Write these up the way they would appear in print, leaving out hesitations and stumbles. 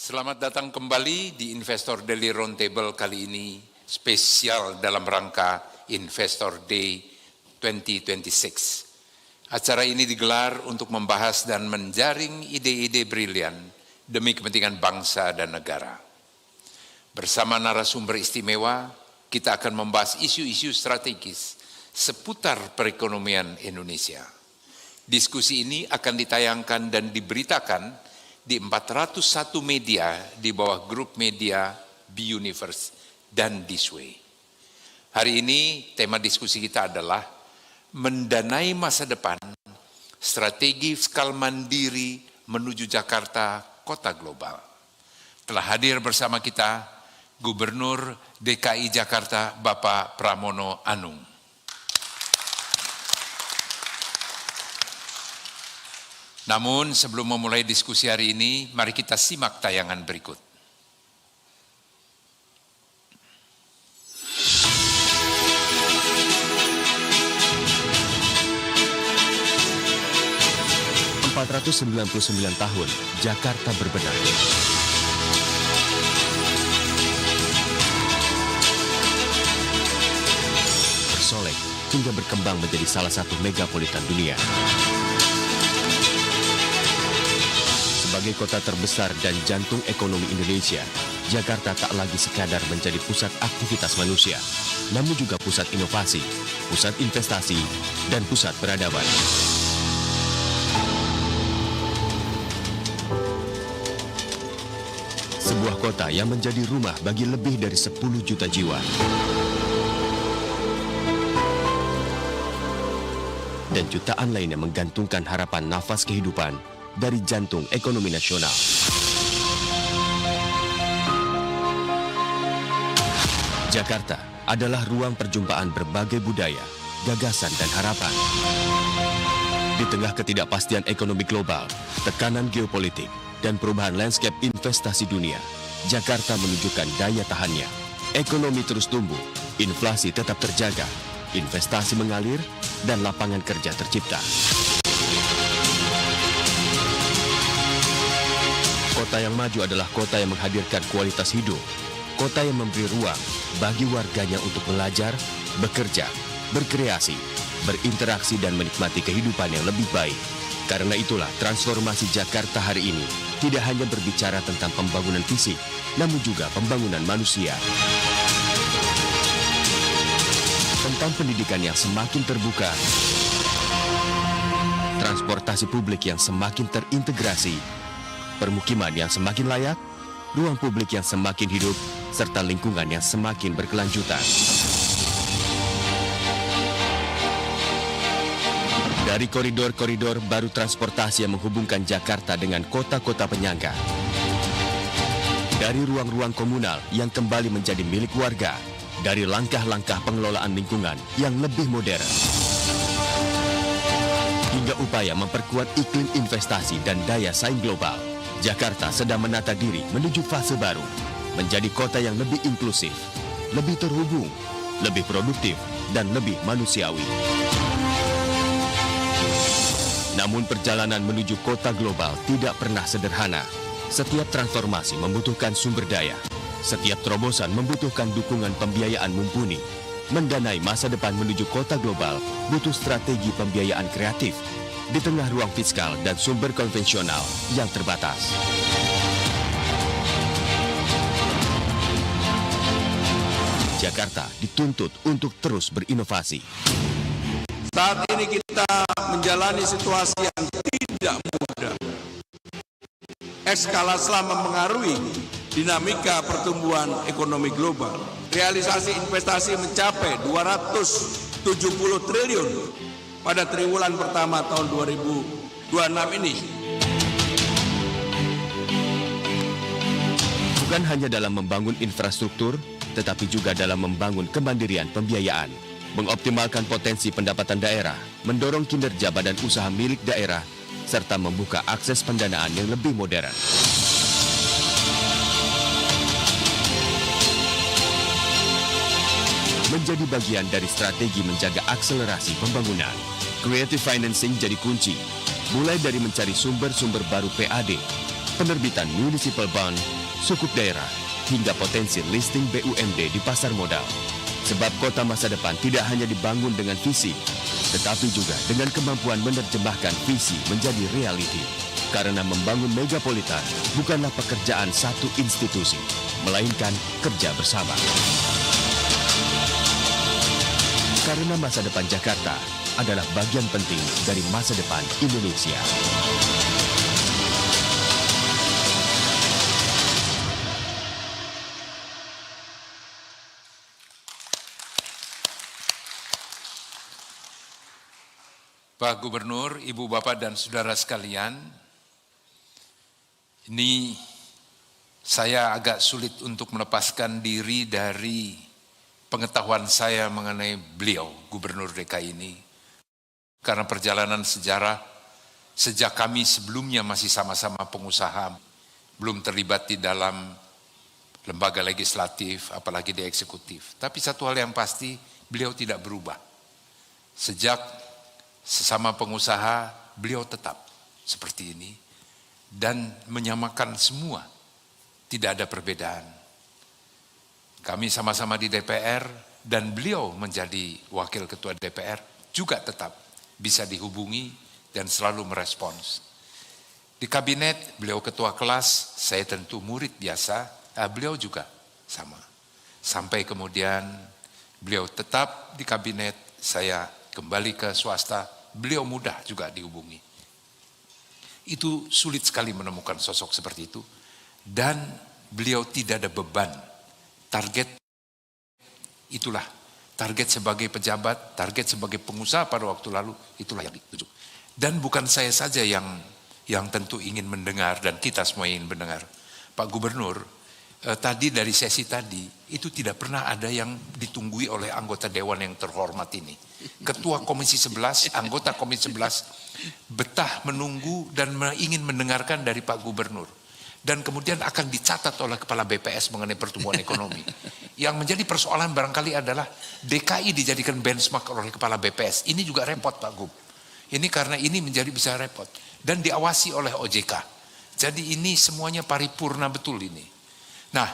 Selamat datang kembali di Investor Daily Roundtable kali ini, spesial dalam rangka Investor Day 2026. Acara ini digelar untuk membahas dan menjaring ide-ide brilian demi kepentingan bangsa dan negara. Bersama narasumber istimewa, kita akan membahas isu-isu strategis seputar perekonomian Indonesia. Diskusi ini akan ditayangkan dan diberitakan di 401 media di bawah grup media B-Universe dan This Way. Hari ini tema diskusi kita adalah mendanai masa depan, strategi fiskal mandiri menuju Jakarta, kota global. Telah hadir bersama kita Gubernur DKI Jakarta Bapak Pramono Anung. Namun sebelum memulai diskusi hari ini, mari kita simak tayangan berikut. ...499 tahun, Jakarta berbenah. Bersolek hingga berkembang menjadi salah satu megapolitan dunia. Sebagai kota terbesar dan jantung ekonomi Indonesia, Jakarta tak lagi sekadar menjadi pusat aktivitas manusia, namun juga pusat inovasi, pusat investasi, dan pusat peradaban. Sebuah kota yang menjadi rumah bagi lebih dari 10 juta jiwa. Dan jutaan lainnya menggantungkan harapan nafas kehidupan dari jantung ekonomi nasional. Jakarta adalah ruang perjumpaan berbagai budaya, gagasan dan harapan. Di tengah ketidakpastian ekonomi global, tekanan geopolitik, dan perubahan landscape investasi dunia, Jakarta menunjukkan daya tahannya. Ekonomi terus tumbuh, inflasi tetap terjaga, investasi mengalir, dan lapangan kerja tercipta. Kota yang maju adalah kota yang menghadirkan kualitas hidup, kota yang memberi ruang bagi warganya untuk belajar, bekerja, berkreasi, berinteraksi dan menikmati kehidupan yang lebih baik. Karena itulah transformasi Jakarta hari ini tidak hanya berbicara tentang pembangunan fisik, namun juga pembangunan manusia. Tentang pendidikan yang semakin terbuka, transportasi publik yang semakin terintegrasi, permukiman yang semakin layak, ruang publik yang semakin hidup, serta lingkungan yang semakin berkelanjutan. Dari koridor-koridor baru transportasi yang menghubungkan Jakarta dengan kota-kota penyangga. Dari ruang-ruang komunal yang kembali menjadi milik warga. Dari langkah-langkah pengelolaan lingkungan yang lebih modern. Hingga upaya memperkuat iklim investasi dan daya saing global. Jakarta sedang menata diri menuju fase baru, menjadi kota yang lebih inklusif, lebih terhubung, lebih produktif, dan lebih manusiawi. Namun perjalanan menuju kota global tidak pernah sederhana. Setiap transformasi membutuhkan sumber daya, setiap terobosan membutuhkan dukungan pembiayaan mumpuni. Mendanai masa depan menuju kota global butuh strategi pembiayaan kreatif, di tengah ruang fiskal dan sumber konvensional yang terbatas. Jakarta dituntut untuk terus berinovasi. Saat ini kita menjalani situasi yang tidak mudah. Eskalasi mempengaruhi dinamika pertumbuhan ekonomi global. Realisasi investasi mencapai 270 triliun pada triwulan pertama tahun 2026 ini. Bukan hanya dalam membangun infrastruktur, tetapi juga dalam membangun kemandirian pembiayaan, mengoptimalkan potensi pendapatan daerah, mendorong kinerja badan usaha milik daerah, serta membuka akses pendanaan yang lebih modern. Menjadi bagian dari strategi menjaga akselerasi pembangunan. Creative financing jadi kunci, mulai dari mencari sumber-sumber baru PAD, penerbitan municipal bond, sukuk daerah, hingga potensi listing BUMD di pasar modal. Sebab kota masa depan tidak hanya dibangun dengan visi, tetapi juga dengan kemampuan menerjemahkan visi menjadi realiti. Karena membangun megapolitan bukanlah pekerjaan satu institusi, melainkan kerja bersama. Karena masa depan Jakarta adalah bagian penting dari masa depan Indonesia. Pak Gubernur, Ibu Bapak dan Saudara sekalian, ini saya agak sulit untuk melepaskan diri dari pengetahuan saya mengenai beliau, Gubernur DKI ini. Karena perjalanan sejarah, sejak kami sebelumnya masih sama-sama pengusaha, belum terlibat di dalam lembaga legislatif, apalagi di eksekutif. Tapi satu hal yang pasti, beliau tidak berubah. Sejak sesama pengusaha, beliau tetap seperti ini dan menyamakan semua, tidak ada perbedaan. Kami sama-sama di DPR dan beliau menjadi wakil ketua DPR juga tetap bisa dihubungi dan selalu merespons. Di kabinet beliau ketua kelas, saya tentu murid biasa, beliau juga sama. Sampai kemudian beliau tetap di kabinet, saya kembali ke swasta, beliau mudah juga dihubungi. Itu sulit sekali menemukan sosok seperti itu. Dan beliau tidak ada beban. Target, itulah. Target sebagai pejabat, target sebagai pengusaha pada waktu lalu, itulah yang dituju. Dan bukan saya saja yang tentu ingin mendengar, dan kita semua ingin mendengar. Pak Gubernur, tadi dari sesi tadi, itu tidak pernah ada yang ditunggui oleh anggota Dewan yang terhormat ini. Ketua Komisi 11, anggota Komisi 11, betah menunggu dan ingin mendengarkan dari Pak Gubernur. Dan kemudian akan dicatat oleh Kepala BPS mengenai pertumbuhan ekonomi. Yang menjadi persoalan barangkali adalah DKI dijadikan benchmark oleh Kepala BPS. Ini juga repot Pak Gub. Ini karena ini menjadi bisa repot. Dan diawasi oleh OJK. Jadi ini semuanya paripurna betul ini. Nah,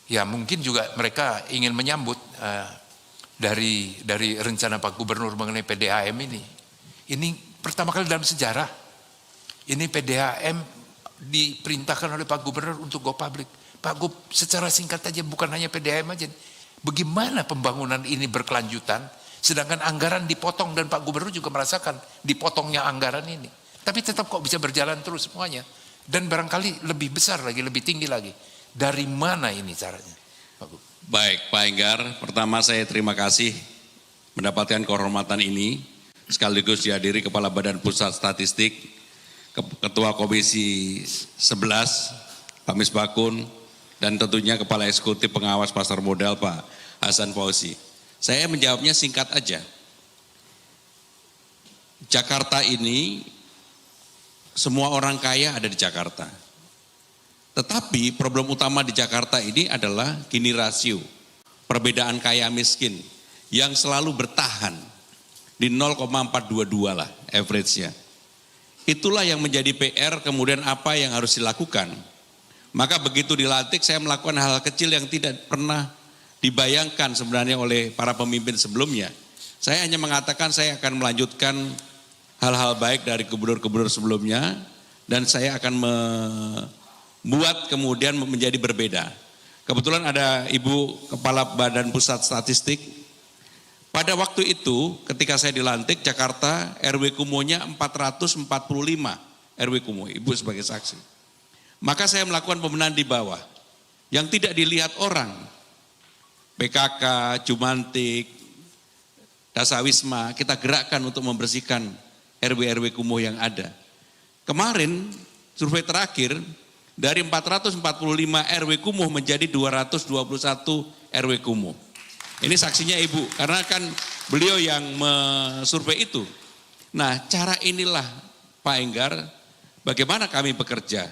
ya mungkin juga mereka ingin menyambut dari rencana Pak Gubernur mengenai PDAM ini. Ini pertama kali dalam sejarah. Ini PDAM diperintahkan oleh Pak Gubernur untuk go public. Pak Gub, secara singkat aja bukan hanya PDAM aja. Bagaimana pembangunan ini berkelanjutan, sedangkan anggaran dipotong dan Pak Gubernur juga merasakan dipotongnya anggaran ini. Tapi tetap kok bisa berjalan terus semuanya. Dan barangkali lebih besar lagi, lebih tinggi lagi. Dari mana ini caranya, Pak Gub? Baik, Pak Enggar, pertama saya terima kasih mendapatkan kehormatan ini, sekaligus dihadiri Kepala Badan Pusat Statistik, Ketua Komisi 11, Pak Misbakun, dan tentunya Kepala Eksekutif Pengawas Pasar Modal, Pak Hasan Fauzi. Saya menjawabnya singkat aja. Jakarta ini, semua orang kaya ada di Jakarta. Tetapi problem utama di Jakarta ini adalah Gini rasio, perbedaan kaya miskin yang selalu bertahan di 0,422 lah average-nya. Itulah yang menjadi PR, kemudian apa yang harus dilakukan. Maka begitu dilantik saya melakukan hal kecil yang tidak pernah dibayangkan sebenarnya oleh para pemimpin sebelumnya. Saya hanya mengatakan saya akan melanjutkan hal-hal baik dari gubernur-gubernur sebelumnya dan saya akan membuat kemudian menjadi berbeda. Kebetulan ada Ibu Kepala Badan Pusat Statistik. Pada waktu itu ketika saya dilantik Jakarta RW kumuhnya 445 RW kumuh, Ibu sebagai saksi. Maka saya melakukan pembenahan di bawah yang tidak dilihat orang. PKK, Jumantik, Dasawisma kita gerakkan untuk membersihkan RW-RW kumuh yang ada. Kemarin survei terakhir dari 445 RW kumuh menjadi 221 RW kumuh. Ini saksinya Ibu, karena kan beliau yang mensurvei itu. Nah, cara inilah Pak Enggar, bagaimana kami bekerja.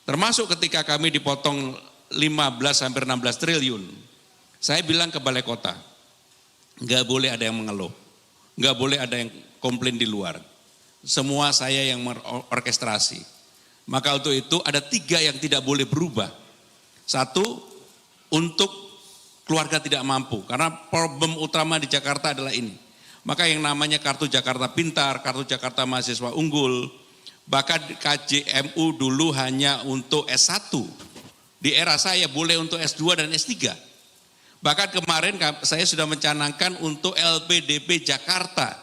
Termasuk ketika kami dipotong 15 hampir 16 triliun. Saya bilang ke Balai Kota, nggak boleh ada yang mengeluh, nggak boleh ada yang komplain di luar. Semua saya yang orkestrasi. Maka untuk itu ada 3 yang tidak boleh berubah. 1, untuk keluarga tidak mampu. Karena problem utama di Jakarta adalah ini. Maka yang namanya Kartu Jakarta Pintar, Kartu Jakarta Mahasiswa Unggul, bahkan KJMU dulu hanya untuk S1. Di era saya boleh untuk S2 dan S3. Bahkan kemarin saya sudah mencanangkan untuk LPDP Jakarta.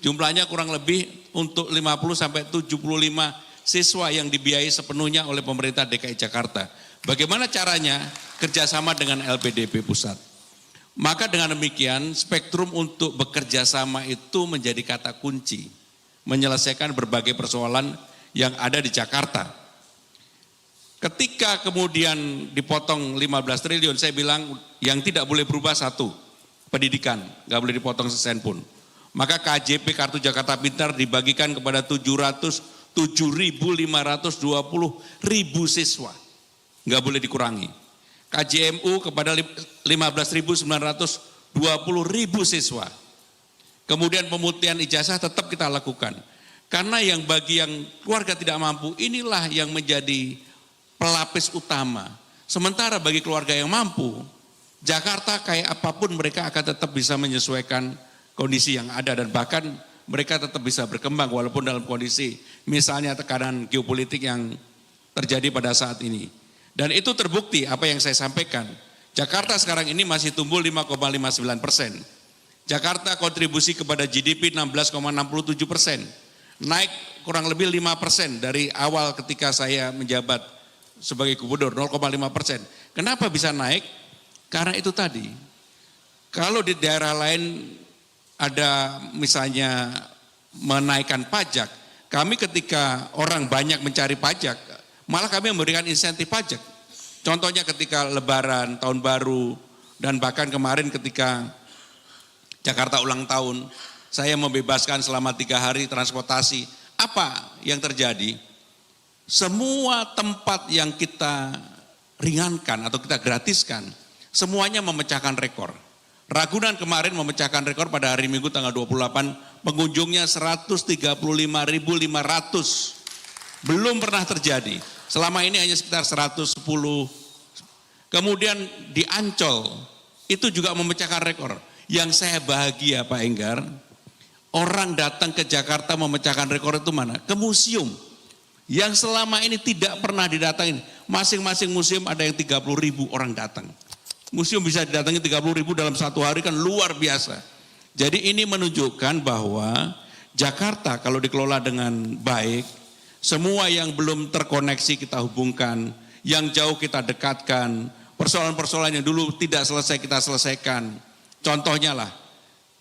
Jumlahnya kurang lebih untuk 50 sampai 75 siswa yang dibiayai sepenuhnya oleh pemerintah DKI Jakarta. Bagaimana caranya? Kerjasama dengan LPDP pusat. Maka dengan demikian spektrum untuk bekerja sama itu menjadi kata kunci. Menyelesaikan berbagai persoalan yang ada di Jakarta. Ketika kemudian dipotong 15 triliun, saya bilang yang tidak boleh berubah 1, pendidikan, nggak boleh dipotong sesen pun. Maka KJP Kartu Jakarta Pintar dibagikan kepada 707.520.000 siswa, nggak boleh dikurangi. KJMU kepada 15.920.000 siswa. Kemudian pemutihan ijazah tetap kita lakukan. Karena yang bagi yang keluarga tidak mampu, inilah yang menjadi pelapis utama. Sementara bagi keluarga yang mampu, Jakarta kayak apapun mereka akan tetap bisa menyesuaikan kondisi yang ada dan bahkan mereka tetap bisa berkembang walaupun dalam kondisi misalnya tekanan geopolitik yang terjadi pada saat ini. Dan itu terbukti apa yang saya sampaikan. Jakarta sekarang ini masih tumbuh 5,59%. Jakarta kontribusi kepada GDP 16,67%. Naik kurang lebih 5% dari awal ketika saya menjabat sebagai gubernur, 0,5%. Kenapa bisa naik? Karena itu tadi, kalau di daerah lain ada misalnya menaikkan pajak, kami ketika orang banyak mencari pajak, malah kami memberikan insentif pajak. Contohnya ketika Lebaran, Tahun Baru, dan bahkan kemarin ketika Jakarta ulang tahun, saya membebaskan selama 3 hari transportasi. Apa yang terjadi? Semua tempat yang kita ringankan atau kita gratiskan, semuanya memecahkan rekor. Ragunan kemarin memecahkan rekor pada hari Minggu tanggal 28, pengunjungnya 135.500. Belum pernah terjadi. Selama ini hanya sekitar 110. Kemudian di Ancol, itu juga memecahkan rekor. Yang saya bahagia Pak Enggar, orang datang ke Jakarta memecahkan rekor itu mana? Ke museum. Yang selama ini tidak pernah didatangin. Masing-masing museum ada yang 30.000 orang datang. Museum bisa didatangi 30.000 dalam 1 hari kan luar biasa. Jadi ini menunjukkan bahwa Jakarta kalau dikelola dengan baik, semua yang belum terkoneksi kita hubungkan, yang jauh kita dekatkan, persoalan-persoalan yang dulu tidak selesai kita selesaikan. Contohnya lah,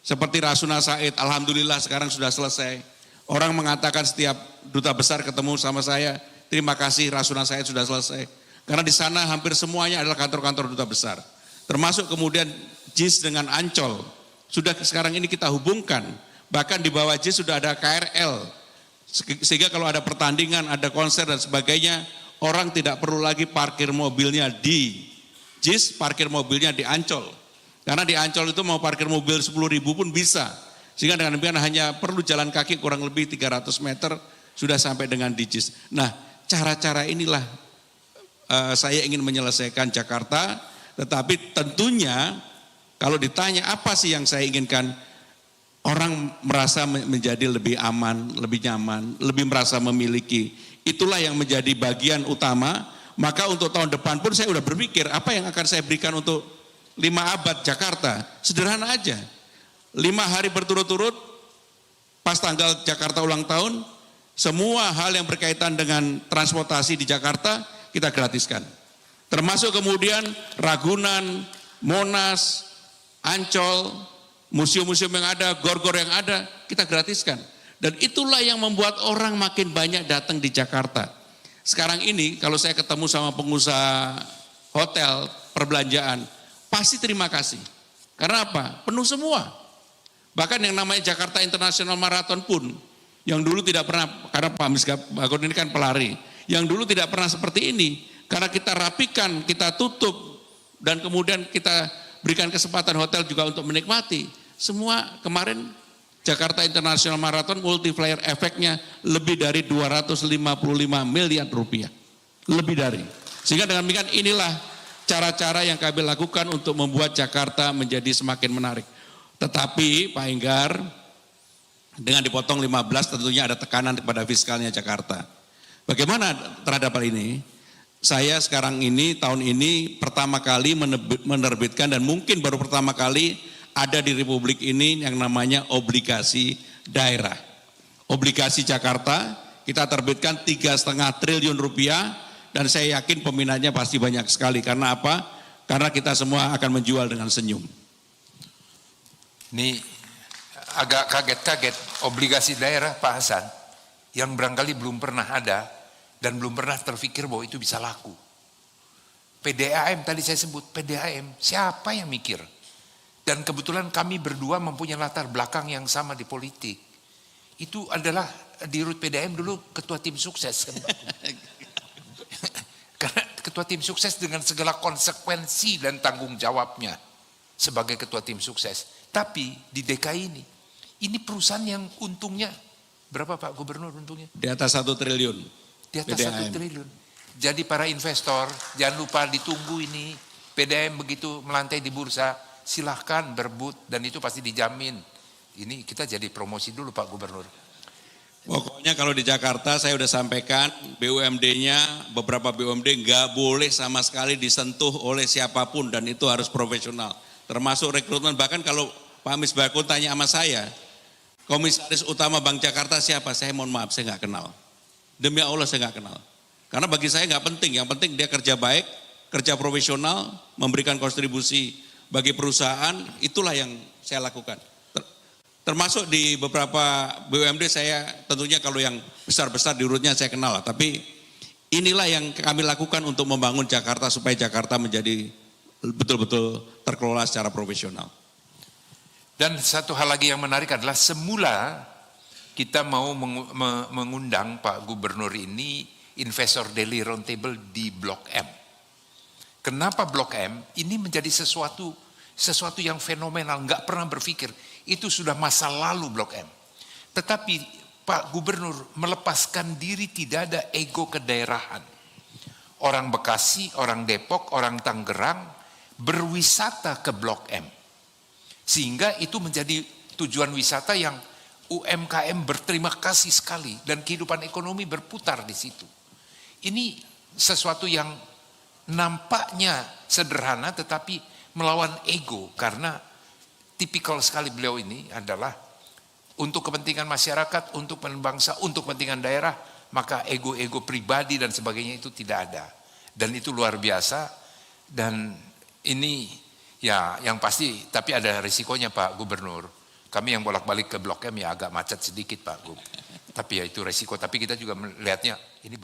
seperti Rasuna Said, alhamdulillah sekarang sudah selesai. Orang mengatakan setiap duta besar ketemu sama saya, terima kasih Rasuna Said sudah selesai. Karena di sana hampir semuanya adalah kantor-kantor duta besar. Termasuk kemudian JIS dengan Ancol. Sudah sekarang ini kita hubungkan. Bahkan di bawah JIS sudah ada KRL. Sehingga kalau ada pertandingan, ada konser dan sebagainya, orang tidak perlu lagi parkir mobilnya di JIS, parkir mobilnya di Ancol. Karena di Ancol itu mau parkir mobil 10.000 pun bisa. Sehingga dengan demikian hanya perlu jalan kaki kurang lebih 300 meter sudah sampai dengan di JIS. Nah, cara-cara inilah saya ingin menyelesaikan Jakarta, tetapi tentunya kalau ditanya apa sih yang saya inginkan, orang merasa menjadi lebih aman, lebih nyaman, lebih merasa memiliki. Itulah yang menjadi bagian utama. Maka untuk tahun depan pun saya sudah berpikir apa yang akan saya berikan untuk 5 abad Jakarta. Sederhana aja. 5 hari berturut-turut, pas tanggal Jakarta ulang tahun, semua hal yang berkaitan dengan transportasi di Jakarta kita gratiskan. Termasuk kemudian Ragunan, Monas, Ancol, museum-museum yang ada, gor-gor yang ada, kita gratiskan. Dan itulah yang membuat orang makin banyak datang di Jakarta. Sekarang ini kalau saya ketemu sama pengusaha hotel, perbelanjaan, pasti terima kasih. Karena apa? Penuh semua. Bahkan yang namanya Jakarta International Marathon pun, yang dulu tidak pernah, karena Pak Misbakun ini kan pelari, yang dulu tidak pernah seperti ini, karena kita rapikan, kita tutup, dan kemudian kita berikan kesempatan hotel juga untuk menikmati. Semua kemarin Jakarta International Marathon multiplier efeknya lebih dari 255 miliar rupiah. Lebih dari. Sehingga dengan demikian inilah cara-cara yang kami lakukan untuk membuat Jakarta menjadi semakin menarik. Tetapi Pak Enggar, dengan dipotong 15 tentunya ada tekanan kepada fiskalnya Jakarta. Bagaimana terhadap hal ini? Saya sekarang ini, tahun ini pertama kali menerbitkan dan mungkin baru pertama kali ada di Republik ini yang namanya obligasi daerah. Obligasi Jakarta kita terbitkan 3,5 triliun rupiah dan saya yakin peminatnya pasti banyak sekali. Karena apa? Karena kita semua akan menjual dengan senyum. Ini agak kaget-kaget obligasi daerah Pak Hasan yang barangkali belum pernah ada dan belum pernah terfikir bahwa itu bisa laku. PDAM tadi saya sebut, PDAM siapa yang mikir? Dan kebetulan kami berdua mempunyai latar belakang yang sama di politik. Itu adalah di Rut PDAM dulu ketua tim sukses. Karena ketua tim sukses dengan segala konsekuensi dan tanggung jawabnya sebagai ketua tim sukses. Tapi di DKI ini perusahaan yang untungnya berapa Pak Gubernur untungnya? Di atas 1 triliun. Di atas 1 triliun. Jadi para investor jangan lupa ditunggu ini. PDAM begitu melantai di bursa. Silahkan berebut dan itu pasti dijamin. Ini kita jadi promosi dulu Pak Gubernur. Pokoknya kalau di Jakarta saya sudah sampaikan BUMD-nya, beberapa BUMD nggak boleh sama sekali disentuh oleh siapapun dan itu harus profesional. Termasuk rekrutmen, bahkan kalau Pak Misbakun tanya sama saya, komisaris utama Bank Jakarta siapa? Saya mohon maaf, saya nggak kenal. Demi Allah saya nggak kenal. Karena bagi saya nggak penting, yang penting dia kerja baik, kerja profesional, memberikan kontribusi bagi perusahaan, itulah yang saya lakukan. Termasuk di beberapa BUMD saya tentunya kalau yang besar-besar di urutnya saya kenal. Tapi inilah yang kami lakukan untuk membangun Jakarta supaya Jakarta menjadi betul-betul terkelola secara profesional. Dan satu hal lagi yang menarik adalah semula kita mau mengundang Pak Gubernur ini Investor Daily Roundtable di Blok M. Kenapa Blok M? Ini menjadi sesuatu yang fenomenal, nggak pernah berpikir. Itu sudah masa lalu Blok M. Tetapi Pak Gubernur melepaskan diri, tidak ada ego kedaerahan. Orang Bekasi, orang Depok, orang Tangerang berwisata ke Blok M. Sehingga itu menjadi tujuan wisata yang UMKM berterima kasih sekali dan kehidupan ekonomi berputar di situ. Ini sesuatu yang nampaknya sederhana tetapi melawan ego karena tipikal sekali beliau ini adalah untuk kepentingan masyarakat, untuk bangsa, untuk kepentingan daerah, maka ego-ego pribadi dan sebagainya itu tidak ada. Dan itu luar biasa dan ini ya yang pasti tapi ada risikonya Pak Gubernur. Kami yang bolak-balik ke Blok M ya agak macet sedikit Pak Gub. Tapi ya itu risiko, tapi kita juga melihatnya ini bagus.